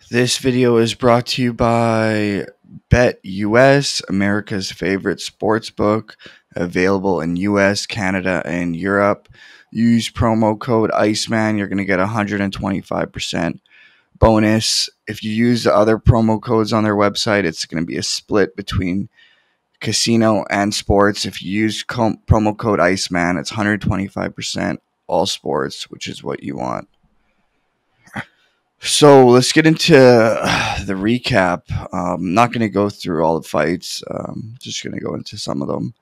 This video is brought to you by BetUS, America's favorite sports book, available in US, Canada, and Europe. Use promo code Iceman. You're going to get 125% bonus. If you use the other promo codes on their website, it's going to be a split between casino and sports. If you use promo code Iceman, it's 125% all sports, which is what you want. So let's get into the recap. I'm not going to go through all the fights. Just going to go into some of them.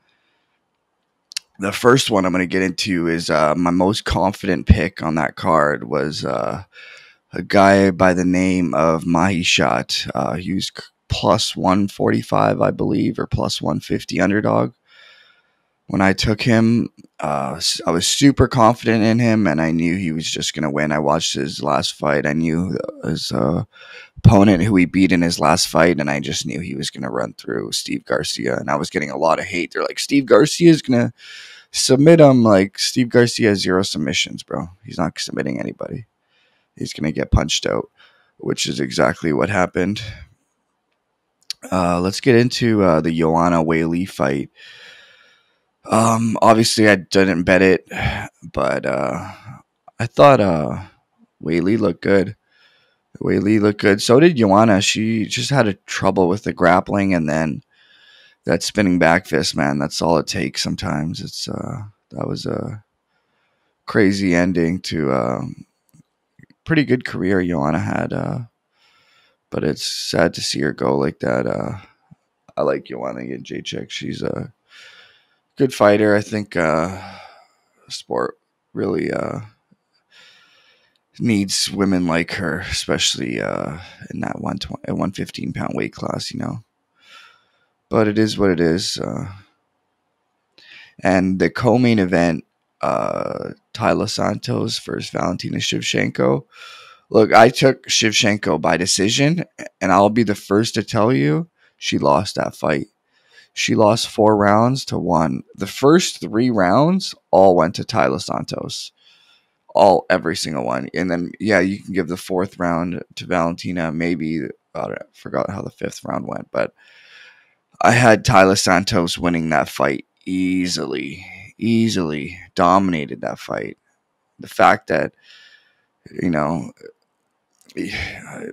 The first one I'm going to get into is my most confident pick on that card was a guy by the name of Mahishat. He was plus 145, I believe, or plus 150 underdog. When I took him, I was super confident in him, and I knew he was just going to win. I watched his last fight. I knew his opponent who he beat in his last fight, and I just knew he was going to run through Steve Garcia. And I was getting a lot of hate. They're like, Steve Garcia is going to submit him. Like, Steve Garcia has 0 submissions, bro. He's not submitting anybody. He's going to get punched out, which is exactly what happened. Let's get into the Joanna Weili fight. Obviously I didn't bet it, but I thought Weili looked good. So did Joanna. She just had a trouble with the grappling, and then that spinning back fist, man. That's all it takes sometimes. It's that was a crazy ending to pretty good career Joanna had, but it's sad to see her go like that. I like Joanna Jędrzejczyk. She's a good fighter. I think sport really needs women like her, especially in that 115-pound weight class, you know. But it is what it is. And the co-main event, Tyler Santos versus Valentina Shevchenko. Look, I took Shevchenko by decision, and I'll be the first to tell you she lost that fight. She lost 4 rounds to 1. The first 3 rounds all went to Tyler Santos. Every single one. And then, yeah, you can give the 4th round to Valentina. Maybe, I forgot how the 5th round went. But I had Tyler Santos winning that fight easily. Dominated that fight. The fact that, you know,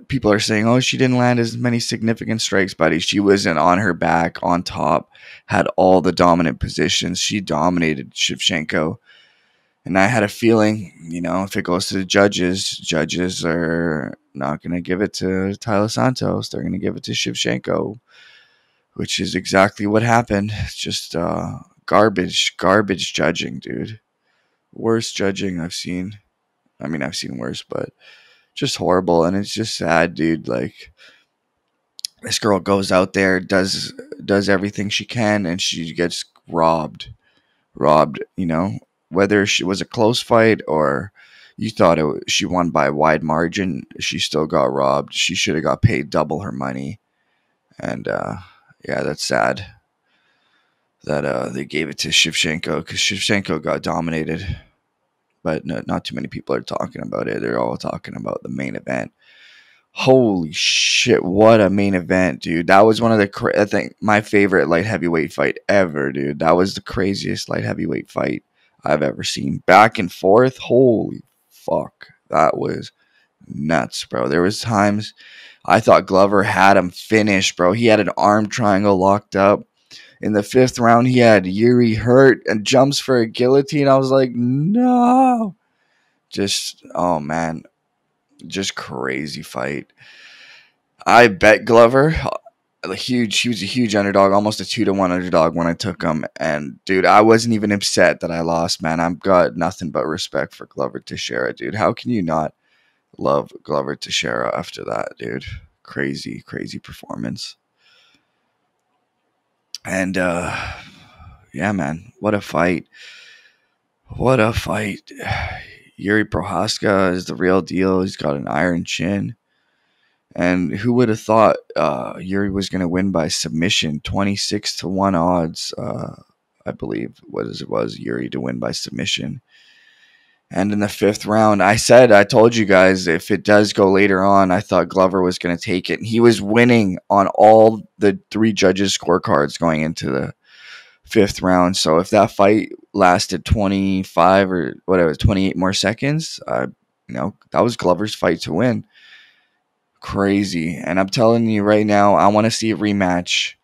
people are saying, oh, she didn't land as many significant strikes, buddy. She wasn't on her back, on top, had all the dominant positions. She dominated Shevchenko. And I had a feeling, you know, if it goes to the judges are not going to give it to Tyler Santos. They're going to give it to Shevchenko, which is exactly what happened. It's just garbage judging, dude. Worst judging I've seen. I mean, I've seen worse, but just horrible. And it's just sad, dude. Like, this girl goes out there, does everything she can, and she gets robbed, you know. Whether it was a close fight or you thought she won by a wide margin, she still got robbed. She should have got paid double her money. And yeah, that's sad that they gave it to Shevchenko, because Shevchenko got dominated. But not too many people are talking about it. They're all talking about the main event. Holy shit, what a main event, dude. That was one of the, I think, my favorite light heavyweight fight ever, dude. That was the craziest light heavyweight fight I've ever seen. Back and forth, holy fuck. That was nuts, bro. There was times I thought Glover had him finished, bro. He had an arm triangle locked up. In the 5th round, he had Yuri hurt and jumps for a guillotine. I was like, no. Just, oh, man. Just crazy fight. I bet Glover. He was a huge underdog, almost a 2-1 underdog when I took him. And, dude, I wasn't even upset that I lost, man. I've got nothing but respect for Glover Teixeira, dude. How can you not love Glover Teixeira after that, dude? Crazy performance. And, yeah, man, what a fight. Yuri Prohaska is the real deal. He's got an iron chin. And who would have thought Yuri was going to win by submission? 26-1 odds, I believe, was Yuri to win by submission. And in the fifth round, I told you guys if it does go later on, I thought Glover was going to take it. And he was winning on all the three judges' scorecards going into the fifth round. So if that fight lasted 25 or whatever, 28 more seconds, that was Glover's fight to win. Crazy. And I'm telling you right now, I want to see a rematch.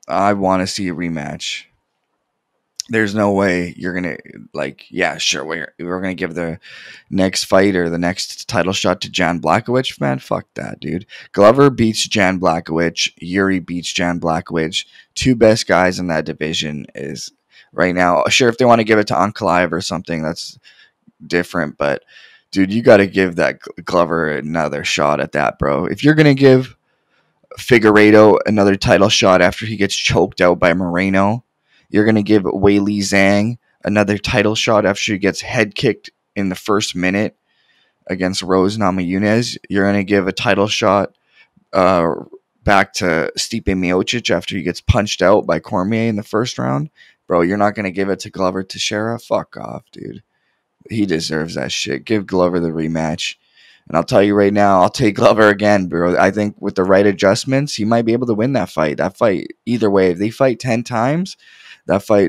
I want to see a rematch. There's no way you're gonna yeah, sure, we're gonna give the next fight or the next title shot to Jan Blachowicz. Man, fuck that, dude. Glover beats Jan Blachowicz. Yuri beats Jan Blachowicz. Two best guys in that division is right now. Sure, if they want to give it to Ankalaev or something, that's different. But dude, you got to give that Glover another shot at that, bro. If you're gonna give Figueiredo another title shot after he gets choked out by Moreno, you're going to give Weili Zhang another title shot after he gets head kicked in the first minute against Rose Namajunas. You're going to give a title shot uh, back to Stipe Miocic after he gets punched out by Cormier in the first round. Bro, you're not going to give it to Glover Teixeira? Fuck off, dude. He deserves that shit. Give Glover the rematch. And I'll tell you right now, I'll take Glover again, bro. I think with the right adjustments, he might be able to win that fight. That fight, either way, if they fight 10 times, that fight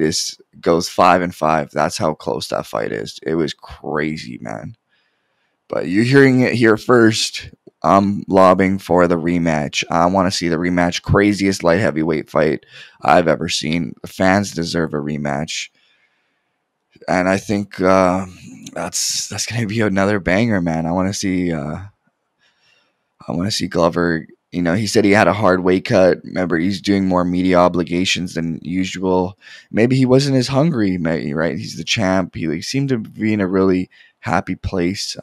goes 5-5. That's how close that fight is. It was crazy, man. But you're hearing it here first. I'm lobbying for the rematch. I want to see the rematch. Craziest light heavyweight fight I've ever seen. The fans deserve a rematch. And I think that's gonna be another banger, man. I want to see Glover. You know, he said he had a hard weight cut. Remember, he's doing more media obligations than usual. Maybe he wasn't as hungry, maybe, right? He's the champ. He seemed to be in a really happy place.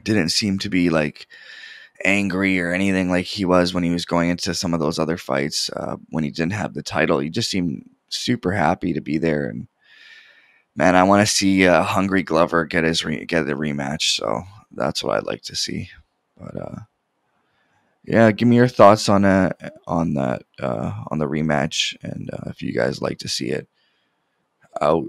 Didn't seem to be like angry or anything like he was when he was going into some of those other fights when he didn't have the title. He just seemed super happy to be there. And man, I want to see Hungry Glover get the rematch. So that's what I'd like to see. But yeah, give me your thoughts on on that on the rematch, and if you guys like to see it out.